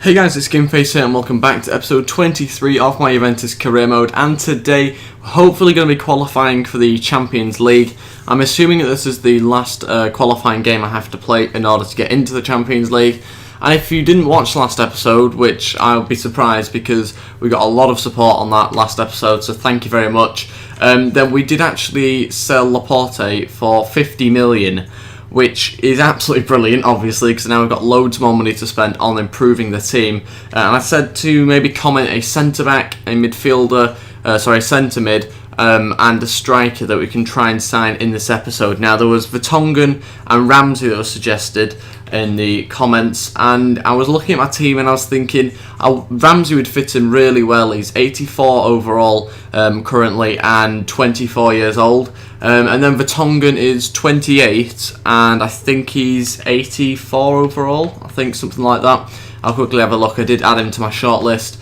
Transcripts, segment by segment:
Hey guys, it's TheGameFaceHD here and welcome back to episode 23 of my Juventus career mode, and today we're hopefully going to be qualifying for the Champions League. I'm assuming that this is the last qualifying game I have to play in order to get into the Champions League. And if you didn't watch the last episode, which I would be surprised because we got a lot of support on that last episode, so thank you very much, then we did actually sell Laporte for 50 million. Which is absolutely brilliant, obviously, because now we've got loads more money to spend on improving the team. And I said to maybe comment a centre-back, a midfielder, centre-mid, and a striker that we can try and sign in this episode. Now, there was Vertonghen and Ramsey that was suggested in the comments, and I was looking at my team and I was thinking Ramsey would fit in really well. He's 84 overall currently and 24 years old. And then Vertonghen is 28 and I think he's 84 overall, I think something like that. I'll quickly have a look. I did add him to my shortlist.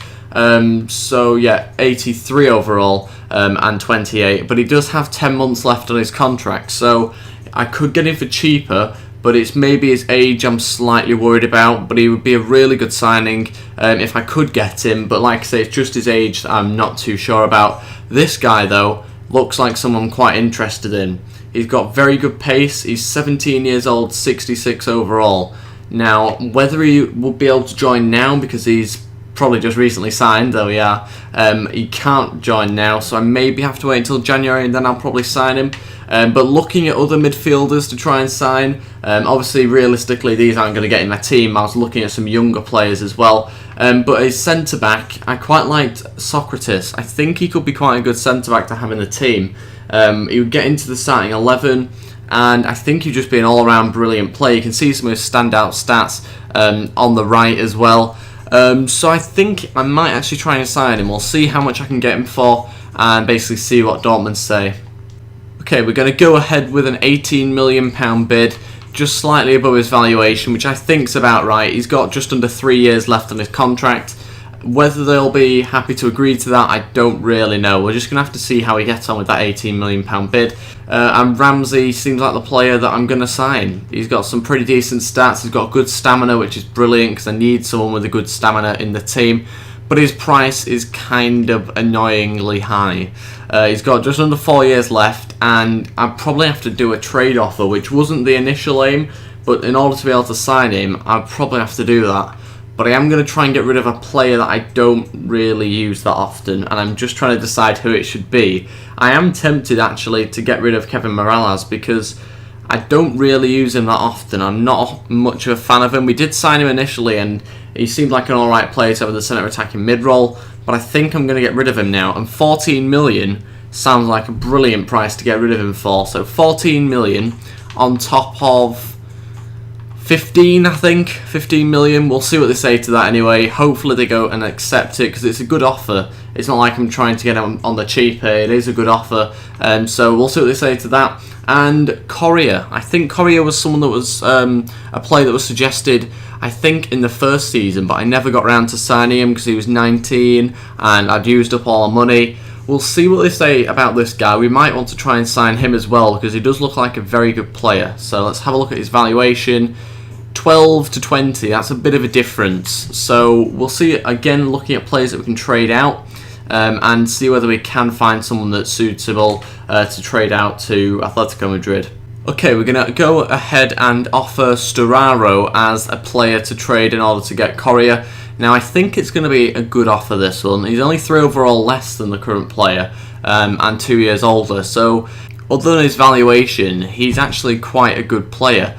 So yeah, 83 overall and 28, but he does have 10 months left on his contract, so I could get him for cheaper, but it's maybe his age I'm slightly worried about. But he would be a really good signing if I could get him, but like I say, it's just his age that I'm not too sure about. This guy though looks like someone I'm quite interested in. He's got very good pace, he's 17 years old, 66 overall. Now, whether he will be able to join now because he's probably just recently signed, though he can't join now, so I maybe have to wait until January and then I'll probably sign him. But looking at other midfielders to try and sign, obviously realistically these aren't going to get in my team. I was looking at some younger players as well. But as centre-back, I quite liked Socrates. I think he could be quite a good centre-back to have in the team. He would get into the starting 11, and I think he'd just be an all-round brilliant player. You can see some of his standout stats on the right as well. So I think I might actually try and sign him. We'll see how much I can get him for and basically see what Dortmund say. Okay, we're going to go ahead with an £18 million bid, just slightly above his valuation, which I think's about right. He's got just under 3 years left on his contract. Whether they'll be happy to agree to that, I don't really know. We're just going to have to see how he gets on with that £18 million bid. And Ramsey seems like the player that I'm going to sign. He's got some pretty decent stats. He's got good stamina, which is brilliant because I need someone with a good stamina in the team. But his price is kind of annoyingly high. He's got just under 4 years left, and I'd probably have to do a trade offer, which wasn't the initial aim, but in order to be able to sign him, I'd probably have to do that. But I am going to try and get rid of a player that I don't really use that often, and I'm just trying to decide who it should be. I am tempted actually to get rid of Kevin Morales because I don't really use him that often. I'm not much of a fan of him. We did sign him initially and he seemed like an alright player to have in the centre attacking mid-roll, but I think I'm going to get rid of him now, and 14 million sounds like a brilliant price to get rid of him for. So 14 million on top of 15, I think, 15 million. We'll see what they say to that anyway. Hopefully they go and accept it because it's a good offer. It's not like I'm trying to get him on the cheap here. It is a good offer. So we'll see what they say to that. And Correa. I think Correa was someone that was a player that was suggested, I think, in the first season, but I never got around to signing him because he was 19 and I'd used up all our money. We'll see what they say about this guy. We might want to try and sign him as well because he does look like a very good player. So let's have a look at his valuation. 12 to 20, that's a bit of a difference. So we'll see, again, looking at players that we can trade out and see whether we can find someone that's suitable to trade out to Atletico Madrid. Okay, we're going to go ahead and offer Storaro as a player to trade in order to get Correa. Now, I think it's going to be a good offer, this one. He's only 3 overall less than the current player and 2 years older. So, other than his valuation, he's actually quite a good player.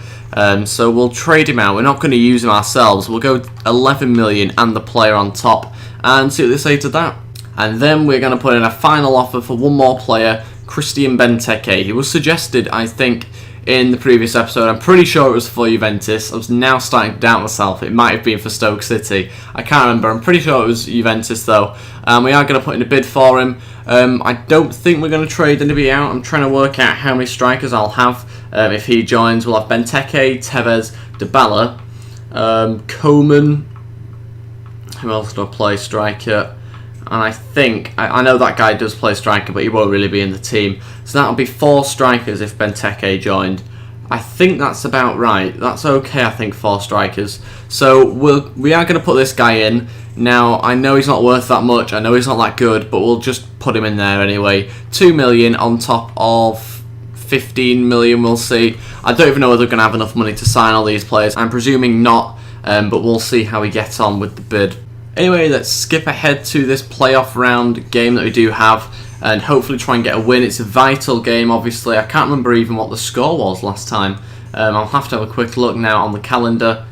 So we'll trade him out. We're not going to use him ourselves. We'll go 11 million and the player on top and see what they say to that. And then we're going to put in a final offer for one more player, Christian Benteke. He was suggested, I think, in the previous episode. I'm pretty sure it was for Juventus. I was now starting to doubt myself. It might have been for Stoke City. I can't remember. I'm pretty sure it was Juventus though. We are going to put in a bid for him. I don't think we're going to trade anybody out. I'm trying to work out how many strikers I'll have if he joins. We'll have Benteke, Tevez, Dybala, Coman. Who else do I play striker? And I think, I know that guy does play striker, but he won't really be in the team. So that'll be 4 strikers if Benteke joined. I think that's about right. That's okay, I think, for strikers. So we are going to put this guy in. Now, I know he's not worth that much. I know he's not that good, but we'll just put him in there anyway. 2 million on top of 15 million, we'll see. I don't even know whether we're going to have enough money to sign all these players. I'm presuming not, but we'll see how we get on with the bid. Anyway, let's skip ahead to this playoff round game that we do have, and hopefully try and get a win. It's a vital game, obviously. I can't remember even what the score was last time. I'll have to have a quick look now on the calendar.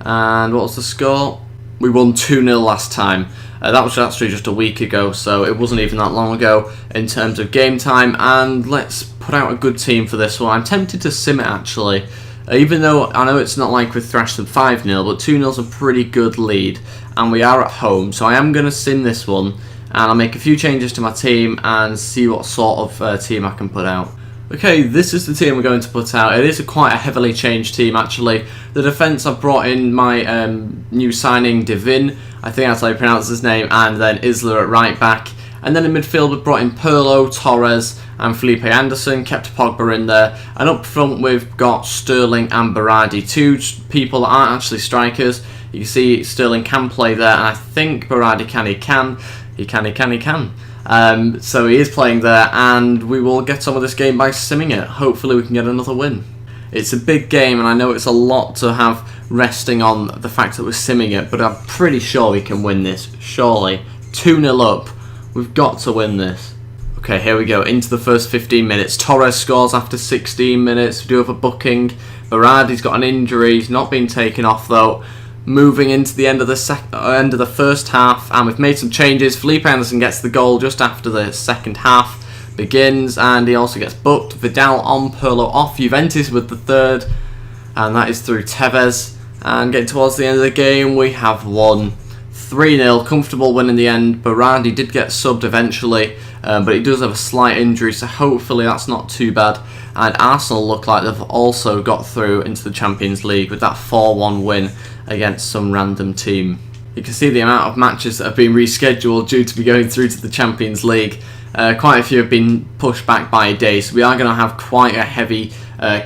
And what was the score? We won 2-0 last time. That was actually just a week ago, so it wasn't even that long ago in terms of game time. And let's put out a good team for this one. I'm tempted to sim it, actually. Even though I know it's not like we've thrashed them 5-0, but 2-0's a pretty good lead. And we are at home, so I am going to sim this one. And I'll make a few changes to my team and see what sort of team I can put out. Okay, this is the team we're going to put out. It is quite a heavily changed team, actually. The defence, I've brought in my new signing, Divin. I think that's how you pronounce his name. And then Isla at right back. And then in midfield, we've brought in Pirlo, Torres and Felipe Anderson. Kept Pogba in there. And up front, we've got Sterling and Berardi. Two people that aren't actually strikers. You can see Sterling can play there. And I think Berardi can. He can. So he is playing there, and we will get some of this game by simming it. Hopefully we can get another win. It's a big game, and I know it's a lot to have resting on the fact that we're simming it, but I'm pretty sure we can win this, surely. 2-0 up. We've got to win this. Okay, here we go, into the first 15 minutes. Torres scores after 16 minutes. We do have a booking. Berardi's got an injury. He's not been taken off, though. Moving into the end of the first half, and we've made some changes. Felipe Anderson gets the goal just after the second half begins, and he also gets booked. Vidal on, Pirlo off. Juventus with the third, and that is through Tevez. And getting towards the end of the game, we have won 3-0. Comfortable win in the end. Berardi did get subbed eventually, but he does have a slight injury, so hopefully that's not too bad. And Arsenal look like they've also got through into the Champions League with that 4-1 win against some random team. You can see the amount of matches that have been rescheduled due to be going through to the Champions League. Quite a few have been pushed back by a day, so we are going to have quite a heavy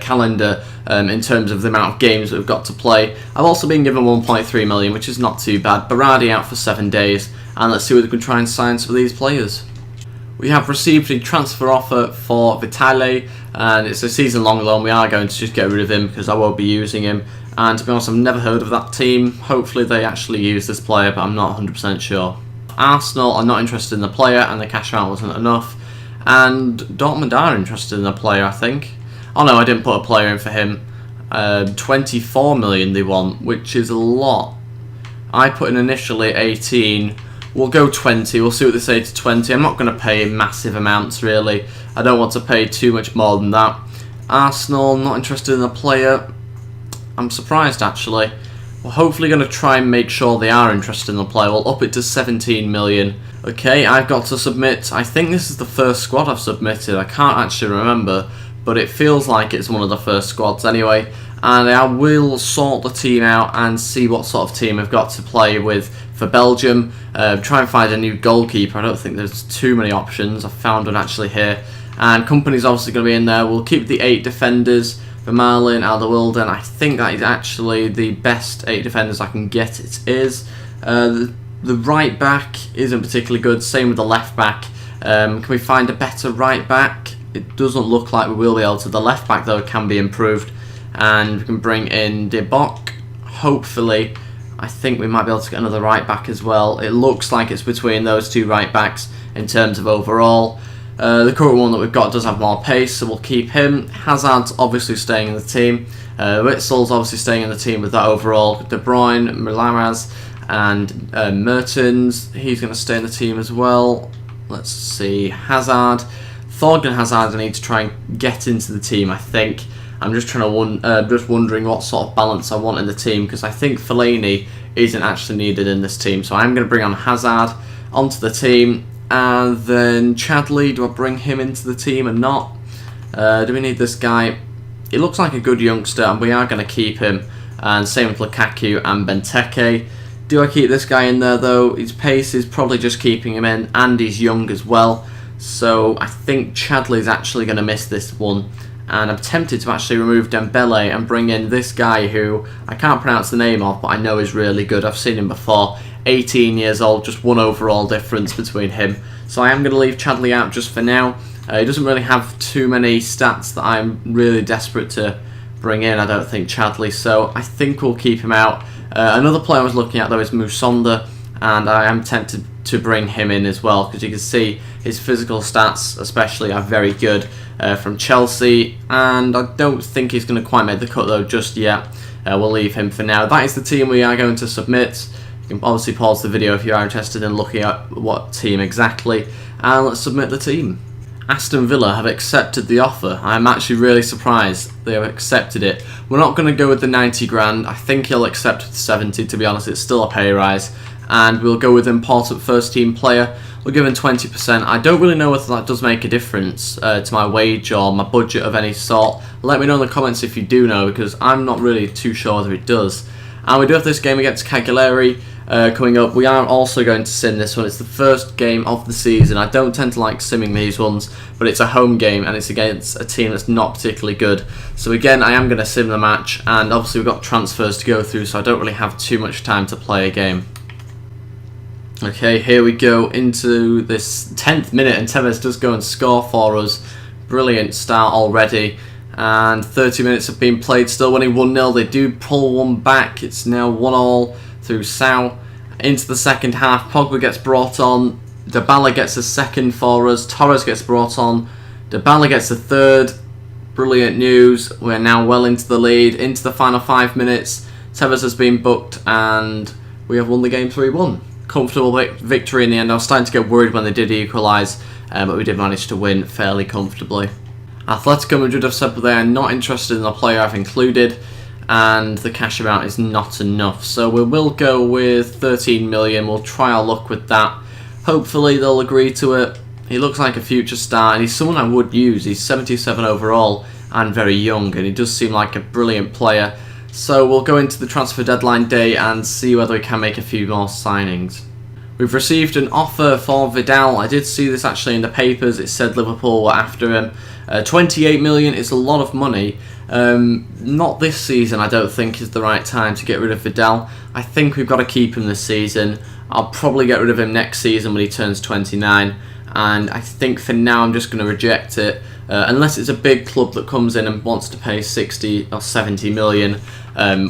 calendar in terms of the amount of games that we've got to play. I've also been given 1.3 million, which is not too bad. Berardi out for 7 days, and let's see whether we can try and sign some of these players. We have received a transfer offer for Vitale, and it's a season-long loan. We are going to just get rid of him because I won't be using him. And to be honest, I've never heard of that team. Hopefully they actually use this player, but I'm not 100% sure. Arsenal are not interested in the player, and the cash amount wasn't enough. And Dortmund are interested in the player, I think. Oh no, I didn't put a player in for him. 24 million they want, which is a lot. I put in initially 18. We'll go 20. We'll see what they say to 20. I'm not going to pay massive amounts, really. I don't want to pay too much more than that. Arsenal, not interested in the player. I'm surprised, actually. We're hopefully going to try and make sure they are interested in the player. We'll up it to 17 million. Okay, I've got to submit. I think this is the first squad I've submitted. I can't actually remember, but it feels like it's one of the first squads anyway. And I will sort the team out and see what sort of team I've got to play with for Belgium. Try and find a new goalkeeper. I don't think there's too many options. I've found one actually here. And Company's obviously going to be in there. We'll keep the 8 defenders. Vermaelen, Alderweireld, I think that is actually the best 8 defenders I can get. It is. The right back isn't particularly good, same with the left back. Can we find a better right back? It doesn't look like we will be able to. The left back, though, can be improved. And we can bring in De Bock, hopefully. I think we might be able to get another right back as well. It looks like it's between those 2 right backs in terms of overall. The current one that we've got does have more pace, so we'll keep him. Hazard's obviously staying in the team. Witzel's obviously staying in the team with that overall. De Bruyne, Milaraz, and Mertens. He's going to stay in the team as well. Let's see. Hazard. Thorgan Hazard I need to try and get into the team, I think. I'm just trying to just wondering what sort of balance I want in the team, because I think Fellaini isn't actually needed in this team. So I'm going to bring on Hazard onto the team. And then Chadley, do I bring him into the team or not? Do we need this guy? He looks like a good youngster, and we are going to keep him. And same with Lukaku and Benteke. Do I keep this guy in there, though? His pace is probably just keeping him in, and he's young as well. So I think Chadley's actually going to miss this one. and I'm tempted to actually remove Dembele and bring in this guy who I can't pronounce the name of, but I know is really good. I've seen him before. 18 years old, just 1 overall difference between him. So I am going to leave Chadley out just for now. He doesn't really have too many stats that I'm really desperate to bring in, I don't think, Chadley, so I think we'll keep him out. Another player I was looking at though is Musonda, and I am tempted to bring him in as well, because you can see his physical stats especially are very good from Chelsea, and I don't think he's going to quite make the cut though just yet. We'll leave him for now. That is the team we are going to submit. You can obviously pause the video if you are interested in looking at what team exactly, and let's submit the team. Aston Villa have accepted the offer. I'm actually really surprised they have accepted it. We're not going to go with the 90 grand. I think he'll accept with 70, to be honest. It's still a pay rise. And we'll go with important first team player. We'll give him 20%. I don't really know whether that does make a difference to my wage or my budget of any sort. Let me know in the comments if you do know, because I'm not really too sure whether it does. And we do have this game against Cagliari coming up. We are also going to sim this one. It's the first game of the season. I don't tend to like simming these ones, but it's a home game and it's against a team that's not particularly good. So again, I am going to sim the match, and obviously we've got transfers to go through, so I don't really have too much time to play a game. Okay, here we go into this 10th minute, and Tevez does go and score for us. Brilliant start already. And 30 minutes have been played, still winning 1-0. They do pull one back. It's now 1-1 through Sau. Into the second half, Pogba gets brought on. Dybala gets a second for us. Torres gets brought on. Dybala gets a third. Brilliant news. We're now well into the lead. Into the final 5 minutes. Tevez has been booked and we have won the game 3-1. Comfortable victory in the end. I was starting to get worried when they did equalise, but we did manage to win fairly comfortably. Atletico Madrid have said that they are not interested in the player I've included, and the cash amount is not enough. So we will go with 13 million. We'll try our luck with that. Hopefully they'll agree to it. He looks like a future star, and he's someone I would use. He's 77 overall and very young, and he does seem like a brilliant player. So we'll go into the transfer deadline day and see whether we can make a few more signings. We've received an offer for Vidal. I did see this actually in the papers. It said Liverpool were after him. 28 million is a lot of money. Not this season, I don't think, is the right time to get rid of Vidal. I think we've got to keep him this season. I'll probably get rid of him next season when he turns 29. And I think for now I'm just going to reject it. Unless it's a big club that comes in and wants to pay 60 or 70 million,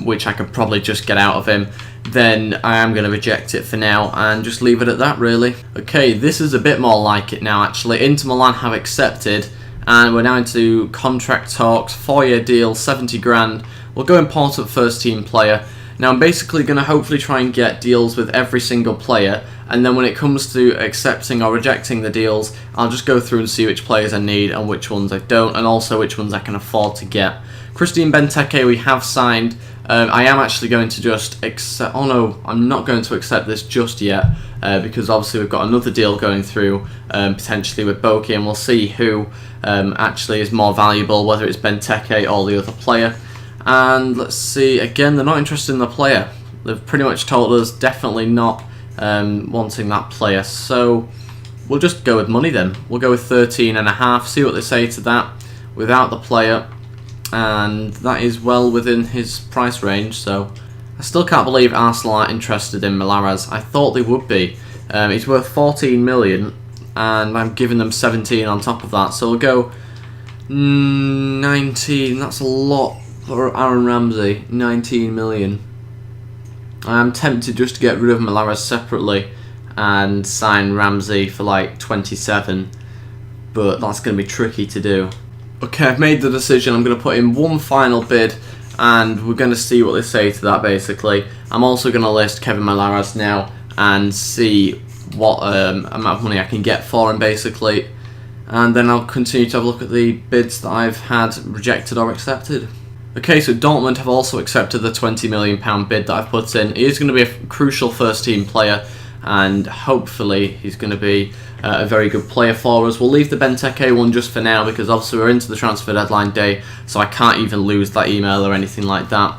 which I could probably just get out of him, then I am going to reject it for now and just leave it at that, really. Okay, this is a bit more like it now, actually. Inter Milan have accepted, and we're now into contract talks. 4-year deal, 70 grand. We'll go important first team player. Now I'm basically going to hopefully try and get deals with every single player, and then when it comes to accepting or rejecting the deals, I'll just go through and see which players I need and which ones I don't, and also which ones I can afford to get. Christian Benteke we have signed. I am actually going to just accept... Oh no, I'm not going to accept this just yet, because obviously we've got another deal going through, potentially with Boki, and we'll see who actually is more valuable, whether it's Benteke or the other player. And let's see, again, they're not interested in the player. They've pretty much told us definitely not wanting that player. So we'll just go with money then. We'll go with 13.5, see what they say to that without the player. And that is well within his price range. So I still can't believe Arsenal aren't interested in Malaraz. I thought they would be. He's worth 14 million and I'm giving them 17 on top of that. So we'll go 19. That's a lot for Aaron Ramsey. 19 million. I'm tempted just to get rid of Malaraz separately and sign Ramsey for like 27, but that's going to be tricky to do. Okay, I've made the decision. I'm going to put in one final bid and we're going to see what they say to that, basically. I'm also going to list Kevin Malaraz now and see what amount of money I can get for him, basically. And then I'll continue to have a look at the bids that I've had rejected or accepted. Okay, so Dortmund have also accepted the £20 million bid that I've put in. He is going to be a crucial first team player, and hopefully he's going to be a very good player for us. We'll leave the Benteke one just for now, because obviously we're into the transfer deadline day, so I can't even lose that email or anything like that.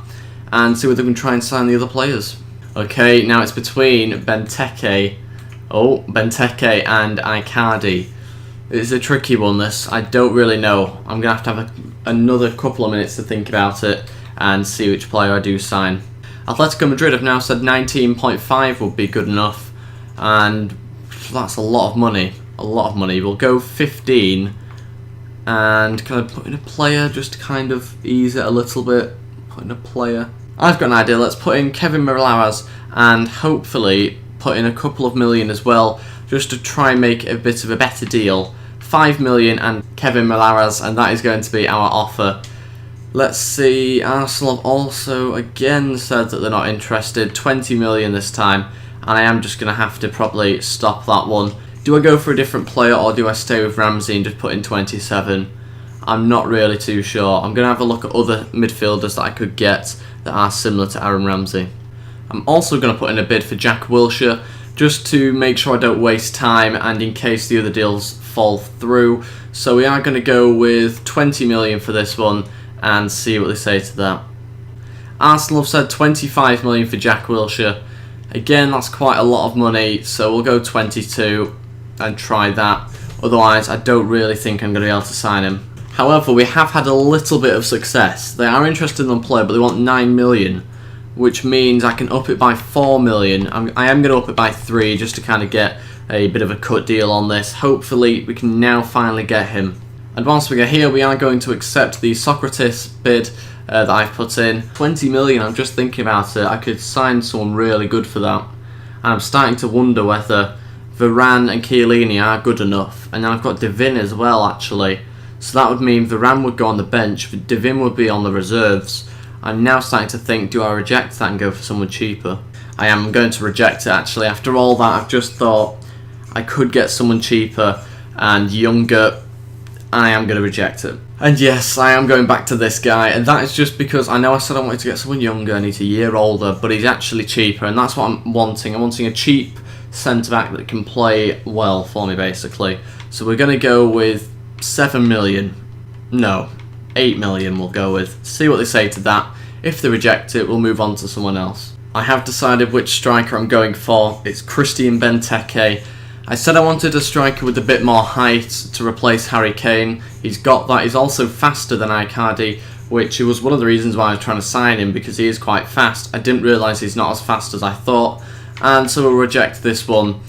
And see whether we can try and sign the other players. Okay, now it's between Benteke and Icardi. It's a tricky one, this. I don't really know. I'm going to have a another couple of minutes to think about it and see which player I do sign. Atletico Madrid have now said 19.5 would be good enough, and that's a lot of money. A lot of money. We'll go 15 and kind of put in a player just to kind of ease it a little bit. Put in a player. I've got an idea. Let's put in Kevin Mirallas and hopefully put in a couple of million as well, just to try and make it a bit of a better deal. 5 million and Kevin Mirallas, and that is going to be our offer. Let's see, Arsenal have also again said that they're not interested. 20 million this time, and I am just going to have to probably stop that one. Do I go for a different player, or do I stay with Ramsey and just put in 27? I'm not really too sure. I'm going to have a look at other midfielders that I could get that are similar to Aaron Ramsey. I'm also going to put in a bid for Jack Wilshere, just to make sure I don't waste time and in case the other deals fall through. So we are going to go with 20 million for this one and see what they say to that. Arsenal have said 25 million for Jack Wilshere. Again, that's quite a lot of money, so we'll go 22 and try that. Otherwise, I don't really think I'm going to be able to sign him. However, we have had a little bit of success. They are interested in the player, but they want 9 million. Which means I can up it by 4 million. I am going to up it by 3 just to kind of get a bit of a cut deal on this. Hopefully we can now finally get him. And whilst we get here, we are going to accept the Socrates bid that I've put in. 20 million, I'm just thinking about it. I could sign someone really good for that. And I'm starting to wonder whether Varane and Chiellini are good enough. And then I've got Devin as well, actually. So that would mean Varane would go on the bench, Devin would be on the reserves. I'm now starting to think, do I reject that and go for someone cheaper? I am going to reject it, actually. After all that, I've just thought I could get someone cheaper and younger, and I am going to reject it. And yes, I am going back to this guy, and that is just because I know I said I wanted to get someone younger and he's a year older, but he's actually cheaper, and that's what I'm wanting. I'm wanting a cheap centre-back that can play well for me, basically. So we're going to go with 7 million. No. 8 million we'll go with. See what they say to that. If they reject it, we'll move on to someone else. I have decided which striker I'm going for. It's Christian Benteke. I said I wanted a striker with a bit more height to replace Harry Kane. He's got that. He's also faster than Icardi, which was one of the reasons why I was trying to sign him, because he is quite fast. I didn't realise he's not as fast as I thought, and so we'll reject this one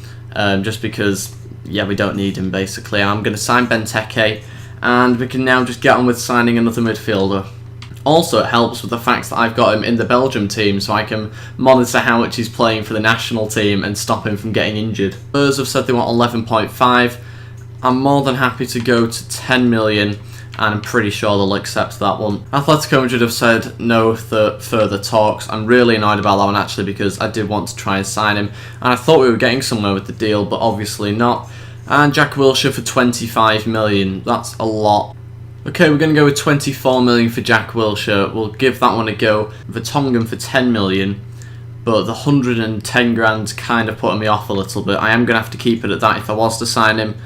just because, yeah, we don't need him basically. I'm going to sign Benteke, and we can now just get on with signing another midfielder. Also, it helps with the fact that I've got him in the Belgium team, so I can monitor how much he's playing for the national team and stop him from getting injured. Spurs have said they want 11.5. I'm more than happy to go to 10 million, and I'm pretty sure they'll accept that one. Atletico Madrid have said no further talks. I'm really annoyed about that one, actually, because I did want to try and sign him, and I thought we were getting somewhere with the deal, but obviously not. And Jack Wilshere for 25 million. That's a lot. Okay, we're going to go with 24 million for Jack Wilshere. We'll give that one a go. Vertonghen for 10 million. But the 110 grand's kind of putting me off a little bit. I am going to have to keep it at that if I was to sign him.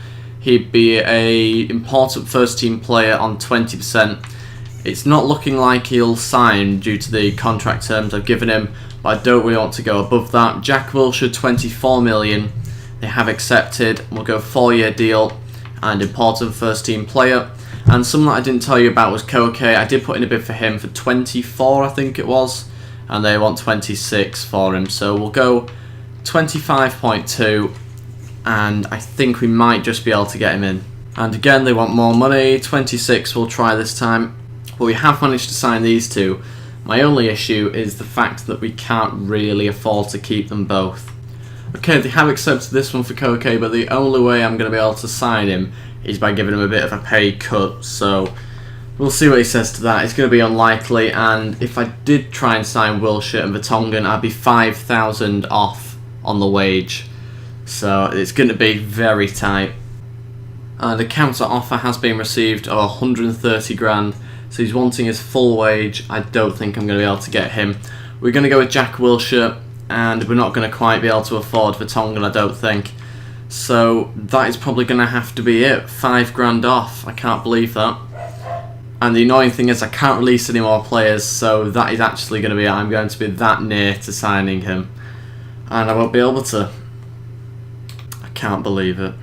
He'd be an important first team player on 20%. It's not looking like he'll sign due to the contract terms I've given him, but I don't really want to go above that. Jack Wilshere, 24 million. They have accepted. We'll go 4-year deal and important first team player. And something that I didn't tell you about was Koke. I did put in a bid for him for 24, I think it was, and they want 26 for him. So we'll go 25.2, and I think we might just be able to get him in. And again, they want more money. 26 we'll try this time. But we have managed to sign these two. My only issue is the fact that we can't really afford to keep them both. Okay, they have accepted this one for Koke, but the only way I'm going to be able to sign him is by giving him a bit of a pay cut, so we'll see what he says to that. It's going to be unlikely, and if I did try and sign Wilshere and Vertonghen, I'd be 5,000 off on the wage, so it's going to be very tight. The counter offer has been received of 130 grand, so he's wanting his full wage. I don't think I'm going to be able to get him. We're going to go with Jack Wilshere, and we're not going to quite be able to afford Vertonghen, I don't think. So that is probably going to have to be it. 5 grand off. I can't believe that. And the annoying thing is I can't release any more players, so that is actually going to be it. I'm going to be that near to signing him, and I won't be able to. I can't believe it.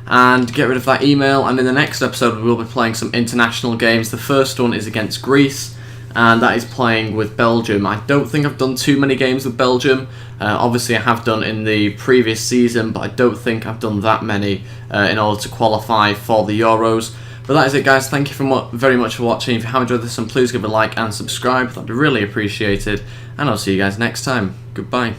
and get rid of that email. And in the next episode, we will be playing some international games. The first one is against Greece, and that is playing with Belgium. I don't think I've done too many games with Belgium. Obviously I have done in the previous season, but I don't think I've done that many in order to qualify for the Euros. But that is it, guys. Thank you very much for watching. If you have enjoyed this one, please give it a like and subscribe. That'd be really appreciated. And I'll see you guys next time. Goodbye.